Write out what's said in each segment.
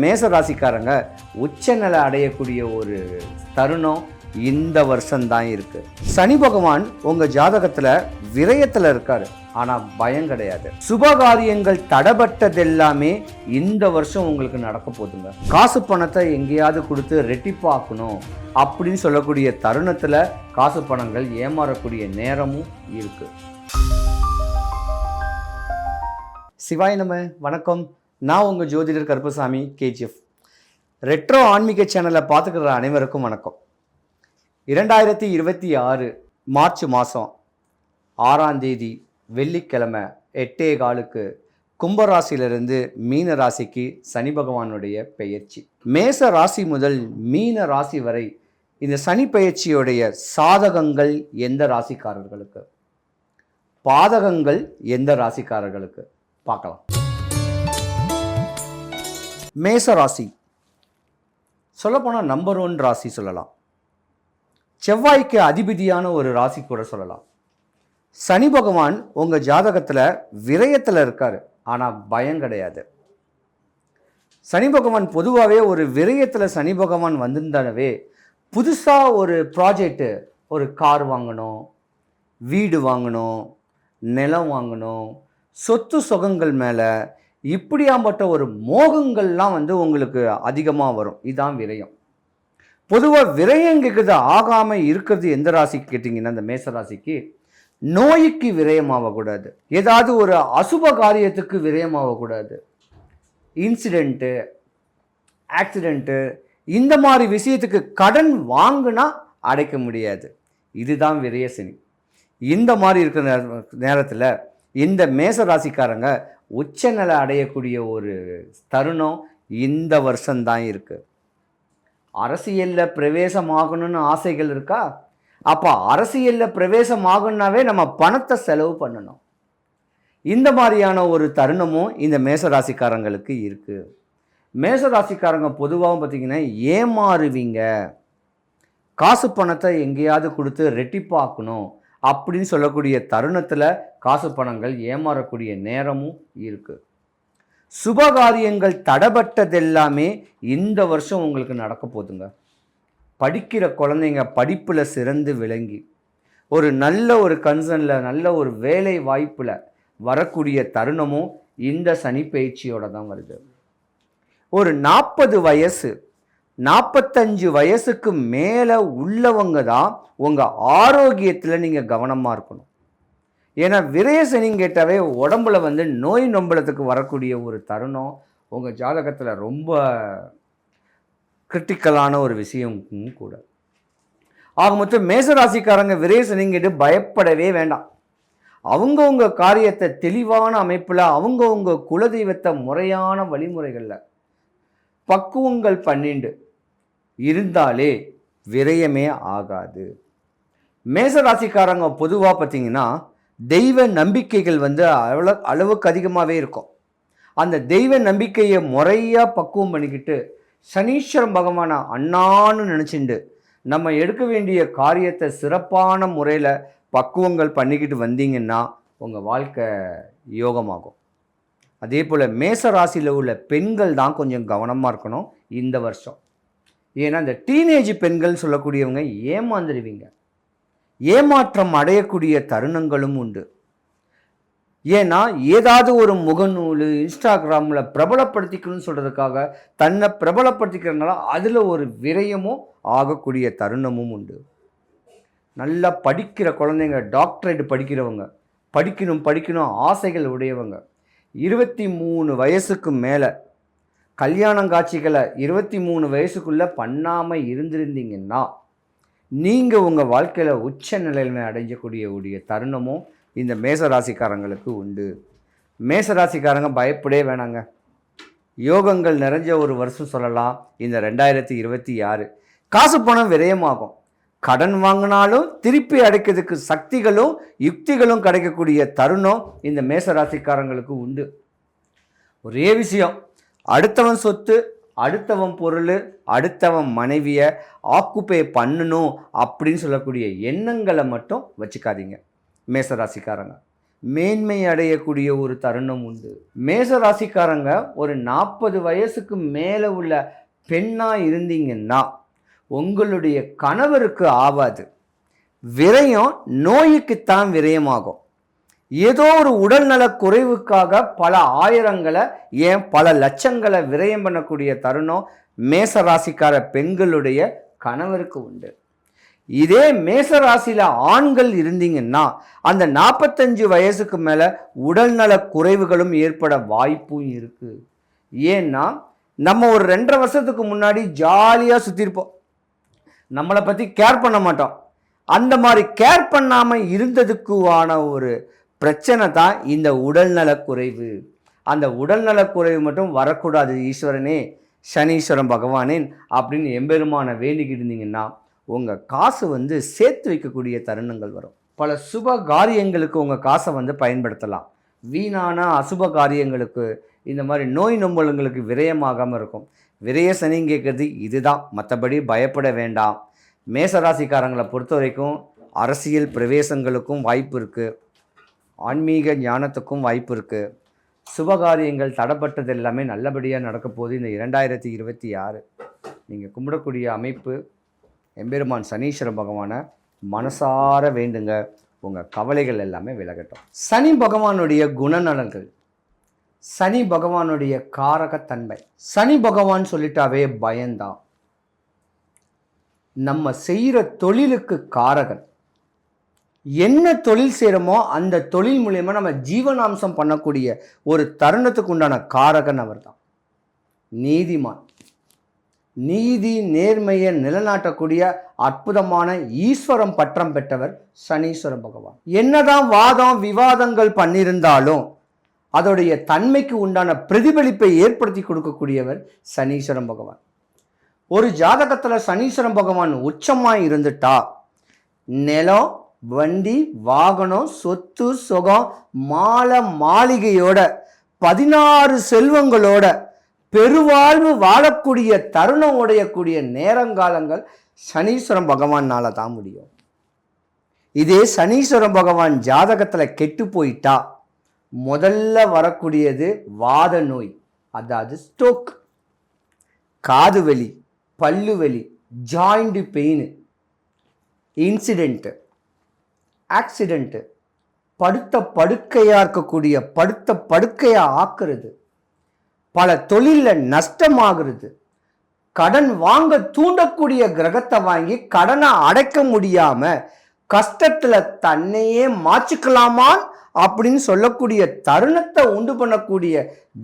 மேச ராசிக்காரங்க உச்சநிலை அடையக்கூடிய ஒரு தருணம் இந்த வருஷம்தான் இருக்கு. சனி பகவான் உங்க ஜாதகத்துல விரயத்துல இருக்காரு, ஆனா பயம் கிடையாது. சுபகாரியங்கள் தடபட்டதெல்லாமே இந்த வருஷம் உங்களுக்கு நடக்க போதுங்க. காசு பணத்தை எங்கேயாவது கொடுத்து ரெட்டிப்பாக்கணும் அப்படின்னு சொல்லக்கூடிய தருணத்துல காசு பணங்கள் ஏமாறக்கூடிய நேரமும் இருக்கு. சிவாய் நம. வணக்கம். நான் உங்கள் ஜோதிடர் கருப்பசாமி கேஜிஎஃப். ரெட்ரோ ஆன்மீக சேனலை பார்த்துக்கிற அனைவருக்கும் வணக்கம். 2026 மார்ச் மாதம் 6ஆம் தேதி வெள்ளிக்கிழமை 8:15 கும்பராசியிலிருந்து மீன ராசிக்கு சனி பகவானுடைய பெயர்ச்சி. மேச ராசி முதல் மீன ராசி வரை இந்த சனி பெயர்ச்சியுடைய சாதகங்கள் எந்த ராசிக்காரர்களுக்கு, பாதகங்கள் எந்த ராசிக்காரர்களுக்கு பார்க்கலாம். மேச ராசி சொல்லப்போனால் நம்பர் 1 ராசி சொல்லலாம். செவ்வாய்க்கு அதிபதியான ஒரு ராசி கூட சொல்லலாம். சனி பகவான் உங்கள் ஜாதகத்தில் விரயத்தில் இருக்கார், ஆனால் பயம் கிடையாது. சனி பகவான் பொதுவாகவே ஒரு விரயத்தில் சனி பகவான் வந்திருந்தானவே புதுசாக ஒரு ப்ராஜெக்டு, ஒரு கார் வாங்கணும், வீடு வாங்கணும், நிலம் வாங்கணும், சொத்து சுகங்கள் மேலே இப்படியாம்பட்ட ஒரு மோகங்கள்லாம் உங்களுக்கு அதிகமாக வரும். இதுதான் விரயம். பொதுவாக விரயம் கேட்குறது ஆகாமல் இருக்கிறது எந்த ராசிக்கு கேட்டிங்கன்னா இந்த மேச ராசிக்கு நோய்க்கு விரயமாகக்கூடாது, ஏதாவது ஒரு அசுப காரியத்துக்கு விரயமாகக்கூடாது, இன்சிடெண்ட்டு, ஆக்சிடெண்ட்டு, இந்த மாதிரி விஷயத்துக்கு கடன் வாங்கினா அடைக்க முடியாது. இதுதான் விரய சனி. இந்த மாதிரி இருக்கிற நேரத்தில் இந்த மேச ராசிக்காரங்க உச்சநிலை அடையக்கூடிய ஒரு தருணம் இந்த வருஷம்தான் இருக்குது. அரசியலில் பிரவேசமாகணும்னு ஆசைகள் இருக்கா? அப்போ அரசியலில் பிரவேசமாகணுன்னாவே நம்ம பணத்தை செலவு பண்ணணும். இந்த மாதிரியான ஒரு தருணமும் இந்த மேசராசிக்காரங்களுக்கு இருக்குது. மேசராசிக்காரங்க பொதுவாகவும் பார்த்திங்கன்னா ஏமாறுவீங்க. காசு பணத்தை எங்கேயாவது கொடுத்து ரெட்டிப்பாக்கணும் அப்படின்னு சொல்லக்கூடிய தருணத்தில் காசு பணங்கள் ஏமாறக்கூடிய நேரமும் இருக்குது. சுபகாரியங்கள் தடபட்டதெல்லாமே இந்த வருஷம் உங்களுக்கு நடக்க போதுங்க. படிக்கிற குழந்தைங்க படிப்பில் சிறந்து விளங்கி ஒரு நல்ல ஒரு கன்சர்னில் நல்ல ஒரு வேலை வாய்ப்பில் வரக்கூடிய தருணமும் இந்த சனி பயிற்சியோடு தான் வருது. ஒரு 40 வயசு 45 வயசுக்கு மேலே உள்ளவங்க தான் உங்கள் ஆரோக்கியத்தில் நீங்கள் கவனமாக இருக்கணும். ஏன்னா விரய சனின்னு கேட்டாவே உடம்புல நோய் நொம்பலத்துக்கு வரக்கூடிய ஒரு தருணம் உங்கள் ஜாதகத்தில் ரொம்ப கிரிட்டிக்கலான ஒரு விஷயம் கூட. ஆக மொத்தம் மேசராசிக்காரங்க விரய சனின்னு கேட்டு பயப்படவே வேண்டாம். அவங்கவுங்க காரியத்தை தெளிவான அமைப்பில் அவங்கவுங்க குலதெய்வத்தை முறையான வழிமுறைகளில் பக்குவங்கள் பண்ணிண்டு இருந்தாலே விரயமே ஆகாது. மேசராசிக்காரங்க பொதுவாக பார்த்திங்கன்னா தெய்வ நம்பிக்கைகள் அளவுக்கு அதிகமாகவே இருக்கும். அந்த தெய்வ நம்பிக்கையை முறையாக பக்குவம் பண்ணிக்கிட்டு சனீஸ்வரன் பகவானை அண்ணான்னு நினச்சிண்டு நம்ம எடுக்க வேண்டிய காரியத்தை சிறப்பான முறையில் பக்குவங்கள் பண்ணிக்கிட்டு வந்தீங்கன்னா உங்கள் வாழ்க்கை யோகமாகும். அதே போல் மேச ராசியில் உள்ள பெண்கள் தான் கொஞ்சம் கவனமாக இருக்கணும் இந்த வருஷம். ஏன்னா இந்த டீனேஜ் பெண்கள் சொல்லக்கூடியவங்க ஏமாந்துடுவீங்க, ஏமாற்றம் அடையக்கூடிய தருணங்களும் உண்டு. ஏன்னா ஏதாவது ஒரு முகநூல் இன்ஸ்டாகிராமில் பிரபலப்படுத்திக்கணும்னு சொல்கிறதுக்காக தன்னை பிரபலப்படுத்திக்கிறதுனால அதில் ஒரு விரயமும் ஆகக்கூடிய தருணமும் உண்டு. நல்லா படிக்கிற குழந்தைங்க, டாக்டரேட் படிக்கிறவங்க, படிக்கணும் ஆசைகள் உடையவங்க, 23 வயசுக்கு மேலே கல்யாணம் காட்சிகளை 23 வயசுக்குள்ளே பண்ணாமல் இருந்திருந்தீங்கன்னா நீங்கள் உங்கள் வாழ்க்கையில் உச்ச நிலைமை அடைஞ்சக்கூடிய தருணமும் இந்த மேசராசிக்காரங்களுக்கு உண்டு. மேசராசிக்காரங்க பயப்படவே வேணாங்க. யோகங்கள் நிறைஞ்ச ஒரு வருஷம் சொல்லலாம் இந்த 2026. காசு பணம் விரயமாகும். கடன் வாங்கினாலும் திருப்பி அடைக்கிறதுக்கு சக்திகளும் யுக்திகளும் கிடைக்கக்கூடிய தருணம் இந்த மேசராசிக்காரங்களுக்கு உண்டு. ஒரே விஷயம், அடுத்தவன் சொத்து, அடுத்தவன் பொருள், அடுத்தவன் மனைவியை ஆக்குப்பே பண்ணணும் அப்படின்னு சொல்லக்கூடிய எண்ணங்களை மட்டும் வச்சுக்காதீங்க மேசராசிக்காரங்க. மேன்மை அடையக்கூடிய ஒரு தருணம் உண்டு. மேச ராசிக்காரங்க ஒரு 40 வயசுக்கு மேலே உள்ள பெண்ணாக இருந்தீங்கன்னா உங்களுடைய கணவருக்கு ஆகாது. விரயம் நோய்க்குத்தான் விரயமாகும். ஏதோ ஒரு உடல்நல குறைவுக்காக பல ஆயிரங்களை ஏன் பல லட்சங்களை விரயம் பண்ணக்கூடிய தருணம் மேச ராசிக்கார பெண்களுடைய கணவருக்கு உண்டு. இதே மேச ராசியில ஆண்கள் இருந்தீங்கன்னா அந்த 45 வயசுக்கு மேல உடல்நல குறைவுகளும் ஏற்பட வாய்ப்பும் இருக்கு. ஏன்னா நம்ம ஒரு 2.5 வருஷத்துக்கு முன்னாடி ஜாலியா சுத்திருப்போம், நம்மளை பத்தி கேர் பண்ண மாட்டோம். அந்த மாதிரி கேர் பண்ணாம இருந்ததுக்குவான ஒரு பிரச்சனை தான் இந்த உடல்நல குறைவு. அந்த உடல்நல குறைவு மட்டும் வரக்கூடாது ஈஸ்வரனே, சனீஸ்வரன் பகவானேன் அப்படின்னு எம்பெருமான வேண்டிக்கிட்டு இருந்தீங்கன்னா உங்கள் காசு சேர்த்து வைக்கக்கூடிய தருணங்கள் வரும். பல சுப காரியங்களுக்கு உங்கள் காசை பயன்படுத்தலாம். வீணான அசுப காரியங்களுக்கு, இந்த மாதிரி நோய் நொம்பலுங்களுக்கு விரயமாகாமல் இருக்கும். விரய சனின்னு கேட்குறது இதுதான், மற்றபடி பயப்பட வேண்டாம். மேசராசிக்காரங்களை பொறுத்த வரைக்கும் அரசியல் பிரவேசங்களுக்கும் வாய்ப்பு இருக்குது, ஆன்மீக ஞானத்துக்கும் வாய்ப்பு இருக்குது. சுபகாரியங்கள் தடைப்பட்டது எல்லாமே நல்லபடியாக நடக்க போகுது. இந்த 2026 நீங்கள் கும்பிடக்கூடிய அமைப்பு எம்பெருமான் சனீஸ்வர பகவானை மனசார வேண்டுங்க, உங்கள் கவலைகள் எல்லாமே விலகட்டும். சனி பகவானுடைய குணநலன்கள், சனி பகவானுடைய காரகத்தன்மை. சனி பகவான் சொல்லிட்டாவே பயந்தான். நம்ம செய்கிற தொழிலுக்கு காரகன். என்ன தொழில் செய்கிறோமோ அந்த தொழில் மூலயமா நம்ம ஜீவனாம்சம் பண்ணக்கூடிய ஒரு தருணத்துக்கு உண்டான காரகன் அவர் தான். நீதிமான், நீதி நேர்மையை நிலைநாட்டக்கூடிய அற்புதமான ஈஸ்வரம் பற்றம் பெற்றவர் சனீஸ்வர பகவான். என்னதான் வாதம் விவாதங்கள் பண்ணியிருந்தாலும் அதோடைய தன்மைக்கு உண்டான பிரதிபலிப்பை ஏற்படுத்தி கொடுக்கக்கூடியவர் சனீஸ்வரன் பகவான். ஒரு ஜாதகத்தில் சனீஸ்வரன் பகவான் உச்சமாக இருந்துட்டா நிலம், வண்டி, வாகனம், சொத்து, சுகம், மாலை மாளிகையோட 16 செல்வங்களோட பெருவாழ்வு வாழக்கூடிய தருணம் உடையக்கூடிய நேரங்காலங்கள் சனீஸ்வரன் பகவானால தான் முடியும். இதே சனீஸ்வரன் பகவான் ஜாதகத்தில் கெட்டு போயிட்டா முதல்ல வரக்கூடியது வாத நோய், அதாவது ஸ்ட்ரோக், காது வலி, பல்லு வலி, ஜாயிண்ட் பெயின், இன்சிடென்ட்டு, ஆக்சிடென்ட்டு, படுத்த படுக்கையாக இருக்கக்கூடிய படுத்த படுக்கையாக ஆக்குறது, பல தொழிலில் நஷ்டமாகிறது, கடன் வாங்க தூண்டக்கூடிய கிரகத்தை வாங்கி கடனை அடைக்க முடியாம கஷ்டத்தில் தன்னையே மாற்றிக்கலாமான் அப்படின்னு சொல்லக்கூடிய தருணத்தை உண்டு பண்ணக்கூடிய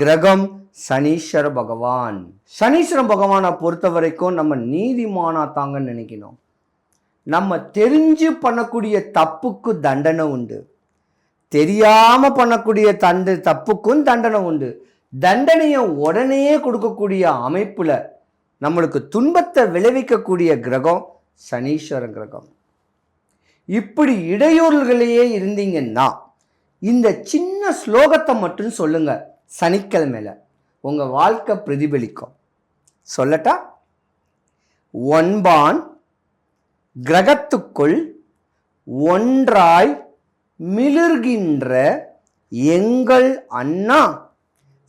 கிரகம் சனீஸ்வர பகவான். சனீஸ்வர பகவானை பொறுத்த வரைக்கும் நம்ம நீதிமானா தாங்கன்னு நினைக்கணும். நம்ம தெரிஞ்சு பண்ணக்கூடிய தப்புக்கு தண்டனை உண்டு, தெரியாம பண்ணக்கூடிய தப்புக்கும் தண்டனை உண்டு. தண்டனையை உடனே கொடுக்கக்கூடிய அமைப்புல நம்மளுக்கு துன்பத்தை விளைவிக்கக்கூடிய கிரகம் சனீஸ்வர கிரகம். இப்படி இடையூறுகளையே இருந்தீங்கன்னா இந்த சின்ன ஸ்லோகத்தை மட்டும் சொல்லுங்க, சனிக்கிழமையில உங்க வாழ்க்கை பிரதிபலிக்கும். சொல்லட்டா? ஒன்பான் கிரகத்துக்குள் ஒன்றாய் மிளிர்கின்ற எங்கள் அண்ணா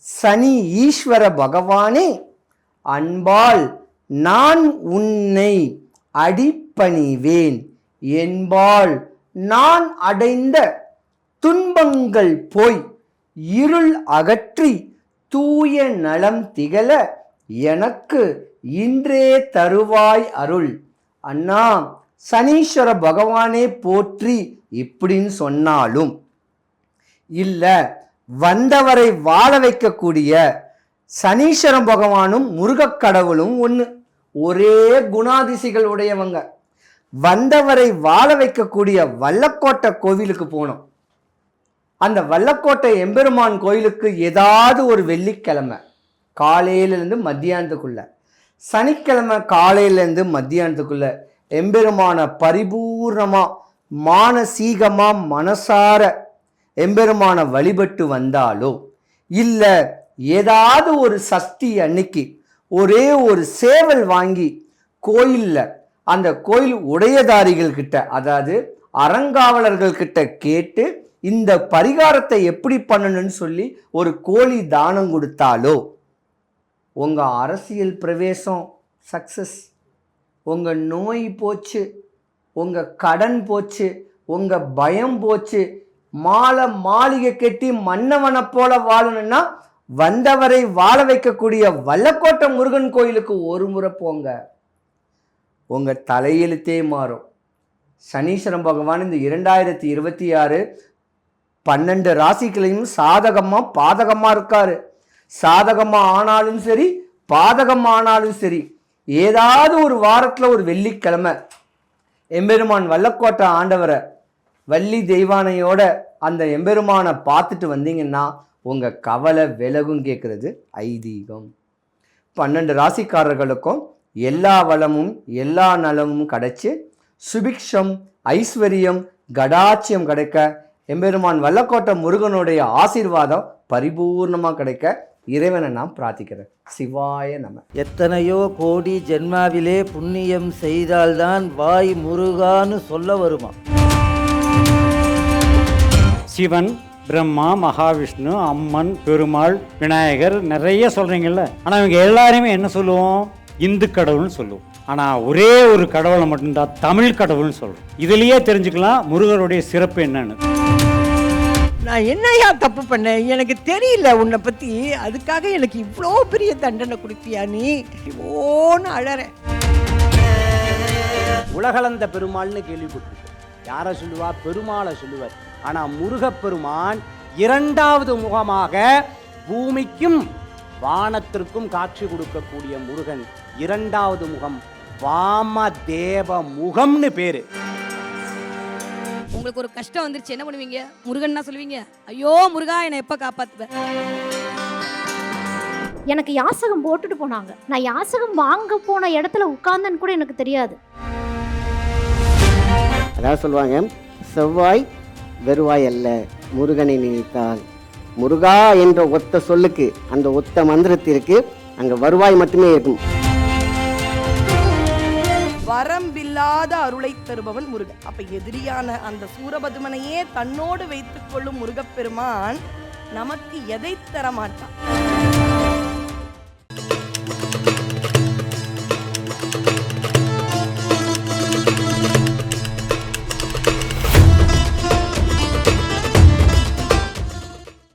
சனி ஈஸ்வர பகவானே, அன்பால் நான் உன்னை அடிபணிவேன், என்பால் நான் அடைந்த துன்பங்கள் போய் இருள் அகற்றி தூய நலம் திகழ எனக்கு இன்றே தருவாய் அருள். அண்ணா சனீஸ்வர பகவானே போற்றி இப்படின்னு சொன்னாலும் இல்ல, வந்தவரை வாழ வைக்கக்கூடிய சனீஸ்வர பகவானும் முருகக் கடவுளும் ஒன்று, ஒரே குணாதிசைகள் உடையவங்க. வந்தவரை வாழ வைக்கக்கூடிய வல்லக்கோட்டை கோவிலுக்கு போனோம். அந்த வல்லக்கோட்டை எம்பெருமான் கோயிலுக்கு ஏதாவது ஒரு வெள்ளிக்கிழமை காலையிலேருந்து மத்தியானத்துக்குள்ள, சனிக்கிழமை காலையிலேருந்து மத்தியானத்துக்குள்ள எம்பெருமான பரிபூர்ணமா மானசீகமா மனசார எம்பெருமான வழிபட்டு வந்தாலோ இல்ல ஏதாவது ஒரு சஷ்டி அன்னைக்கு ஒரே ஒரு சேவல் வாங்கி கோயில்ல அந்த கோயில் உடையதாரிகள் கிட்ட, அதாவது அறங்காவலர்கள் கிட்ட கேட்டு இந்த பரிகாரத்தை எப்படி பண்ணணும்னு சொல்லி ஒரு கோழி தானம் கொடுத்தாலோ உங்கள் அரசியல் பிரவேசம் சக்ஸஸ், உங்கள் நோய் போச்சு, உங்கள் கடன் போச்சு, உங்கள் பயம் போச்சு. மாளிகை கட்டி மன்னவனை போல வாழணும்னா வந்தவரை வாழ வைக்கக்கூடிய வல்லக்கோட்டை முருகன் கோயிலுக்கு ஒரு முறை போங்க, உங்கள் தலையெழுத்தே மாறும். சனீஸ்வரன் பகவான் இந்த 2026 12 ராசிகளையும் சாதகமாக பாதகமாக இருக்காரு. சாதகமாக ஆனாலும் சரி, பாதகமாக ஆனாலும் சரி, ஏதாவது ஒரு வாரத்தில் ஒரு வெள்ளிக்கிழமை எம்பெருமான் வல்லக்கோட்டை ஆண்டவரை வள்ளி தெய்வானையோட அந்த எம்பெருமானை பார்த்துட்டு வந்தீங்கன்னா உங்கள் கவலை விலகும் கேட்குறது ஐதீகம். 12 ராசிக்காரர்களுக்கும் எல்லா வளமும் எல்லா நலமும் கிடைச்சி சுபிக்ஷம் ஐஸ்வர்யம் கடாட்சியம் கிடைக்க எம்பெருமான் வல்லக்கோட்டை முருகனுடைய ஆசீர்வாதம் பரிபூர்ணமாக கிடைக்க இறைவனை நான் பிரார்த்திக்கிறேன். சிவாய நம. எத்தனையோ கோடி ஜென்மாவிலே புண்ணியம் செய்தால்தான் வாய் முருகான்னு சொல்ல வருமா? சிவன், பிரம்மா, மகாவிஷ்ணு, அம்மன், பெருமாள், விநாயகர் நிறைய சொல்கிறீங்கல்ல. ஆனால் இவங்க எல்லாருமே என்ன சொல்லுவோம்? இந்து கடவுள்னு சொல்லுவோம். ஆனால் ஒரே ஒரு கடவுளை மட்டும்தான் தமிழ் கடவுள்னு சொல்கிறோம். இதுலேயே தெரிஞ்சுக்கலாம் முருகருடைய சிறப்பு என்னன்னு. நான் என்னையா தப்பு பண்ணேன்? எனக்கு தெரியல உன்னை பற்றி, அதுக்காக எனக்கு இவ்வளோ பெரிய தண்டனை கொடுப்பியா நீ? ஓன்னு அழறேன். உலகளந்த பெருமாள்னு கேள்விப்பட்டிருக்கேன். யாரை சொல்லுவா? பெருமாளை சொல்லுவார். ஆனால் முருகப்பெருமான் இரண்டாவது முகமாக பூமிக்கும் வானத்திற்கும் காட்சி கொடுக்கக்கூடிய முருகன் இரண்டாவது முகம் வாமதேவ முகம்னு பேரு. உங்களுக்கு ஒரு கஷ்டம் வந்துருச்சு, என்ன பண்ணுவீங்க? முருகன்னா சொல்லுவீங்க, ஐயோ முருகா என்னை எப்ப காப்பாத்துவ? எனக்கு யாசகம் போட்டுட்டு போனாங்க. நான் யாசகம் வாங்க போன இடத்துல உட்கார்ந்தேன்னு கூட எனக்கு தெரியாது. அதான் சொல்லுவாங்க, செவ்வாய் வெறுவாய் அல்ல, முருகனை நினைத்தால். முருகா என்ற ஒத்த சொல்லுக்கு, அந்த ஒத்த மந்திரத்திற்கு அங்கே வருவாய் மட்டுமே இருக்கும். வரம்பில்லாத அருளை தருபவன் முருகன். அப்ப எதிரியான அந்த சூரபதுமனையே தன்னோடு வைத்துக் கொள்ளும் முருகப்பெருமான் நமக்கு எதை தர மாட்டான்?